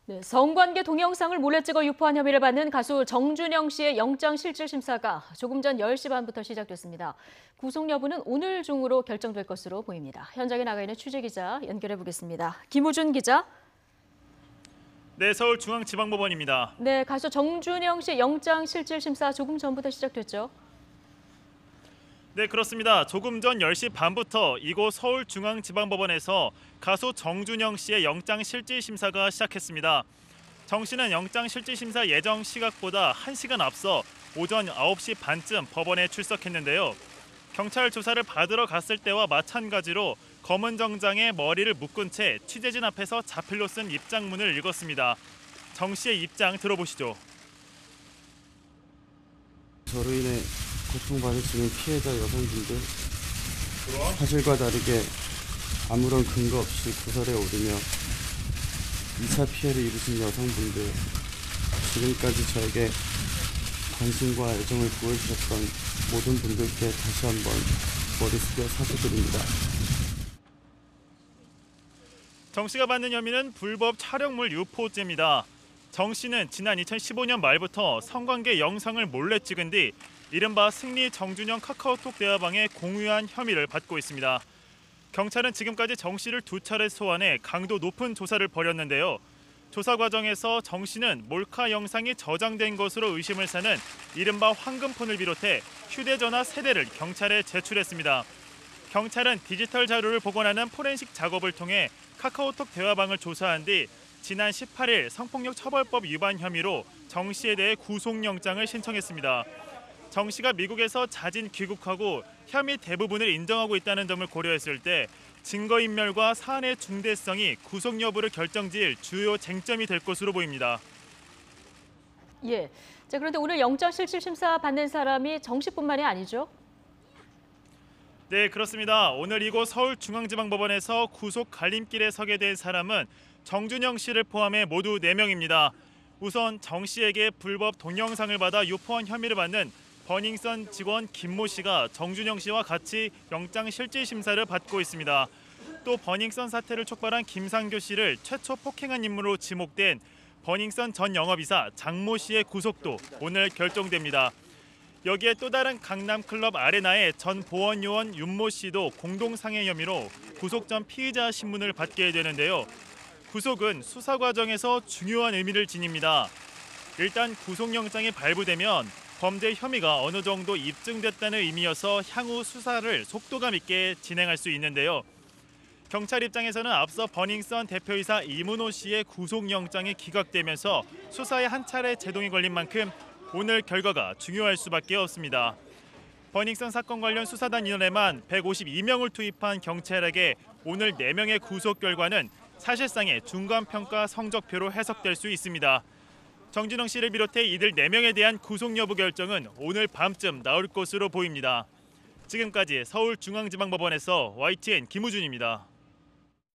네, 성관계 동영상을 몰래 찍어 유포한 혐의를 받는 가수 정준영 씨의 영장실질심사가 조금 전 10시 반부터 시작됐습니다. 구속 여부는 오늘 중으로 결정될 것으로 보입니다. 현장에 나가 있는 취재기자 연결해 보겠습니다. 김우준 기자. 네, 서울중앙지방법원입니다. 네, 가수 정준영 씨 영장실질심사 조금 전부터 시작됐죠. 네, 그렇습니다. 조금 전 10시 반부터 이곳 서울중앙지방법원에서 가수 정준영 씨의 영장실질심사가 시작했습니다. 정 씨는 영장실질심사 예정 시각보다 1시간 앞서 오전 9시 반쯤 법원에 출석했는데요. 경찰 조사를 받으러 갔을 때와 마찬가지로 검은 정장에 머리를 묶은 채 취재진 앞에서 자필로 쓴 입장문을 읽었습니다. 정 씨의 입장 들어보시죠. 저로 인해 고통받으시는 피해자 여성분들, 사실과 다르게 아무런 근거 없이 구설에 오르며 2차 피해를 입으신 여성분들, 지금까지 저에게 관심과 애정을 보여주셨던 모든 분들께 다시 한번 머리 숙여 사죄드립니다. 정 씨가 받는 혐의는 불법 촬영물 유포죄입니다. 정 씨는 지난 2015년 말부터 성관계 영상을 몰래 찍은 뒤 이른바 승리 정준영 카카오톡 대화방에 공유한 혐의를 받고 있습니다. 경찰은 지금까지 정 씨를 2차례 소환해 강도 높은 조사를 벌였는데요. 조사 과정에서 정 씨는 몰카 영상이 저장된 것으로 의심을 사는 이른바 황금폰을 비롯해 휴대전화 3대를 경찰에 제출했습니다. 경찰은 디지털 자료를 복원하는 포렌식 작업을 통해 카카오톡 대화방을 조사한 뒤 지난 18일 성폭력 처벌법 위반 혐의로 정 씨에 대해 구속영장을 신청했습니다. 정 씨가 미국에서 자진 귀국하고 혐의 대부분을 인정하고 있다는 점을 고려했을 때 증거인멸과 사안의 중대성이 구속 여부를 결정지을 주요 쟁점이 될 것으로 보입니다. 예. 자, 그런데 오늘 영장실질심사 받는 사람이 정 씨뿐만이 아니죠? 네, 그렇습니다. 오늘 이곳 서울중앙지방법원에서 구속 갈림길에 서게 된 사람은 정준영 씨를 포함해 모두 4명입니다. 우선 정 씨에게 불법 동영상을 받아 유포한 혐의를 받는 버닝썬 직원 김모 씨가 정준영 씨와 같이 영장실질심사를 받고 있습니다. 또 버닝썬 사태를 촉발한 김상교 씨를 최초 폭행한 인물로 지목된 버닝썬 전 영업이사 장모 씨의 구속도 오늘 결정됩니다. 여기에 또 다른 강남클럽 아레나의 전 보안요원 윤모 씨도 공동상해 혐의로 구속 전 피의자 신문을 받게 되는데요. 구속은 수사 과정에서 중요한 의미를 지닙니다. 일단 구속영장이 발부되면 범죄 혐의가 어느 정도 입증됐다는 의미여서 향후 수사를 속도감 있게 진행할 수 있는데요. 경찰 입장에서는 앞서 버닝썬 대표이사 이문호 씨의 구속영장이 기각되면서 수사에 한 차례 제동이 걸린 만큼 오늘 결과가 중요할 수밖에 없습니다. 버닝썬 사건 관련 수사단 인원에만 152명을 투입한 경찰에게 오늘 4명의 구속 결과는 사실상의 중간평가 성적표로 해석될 수 있습니다. 정준영 씨를 비롯해 이들 4명에 대한 구속 여부 결정은 오늘 밤쯤 나올 것으로 보입니다. 지금까지 서울중앙지방법원에서 YTN 김우준입니다.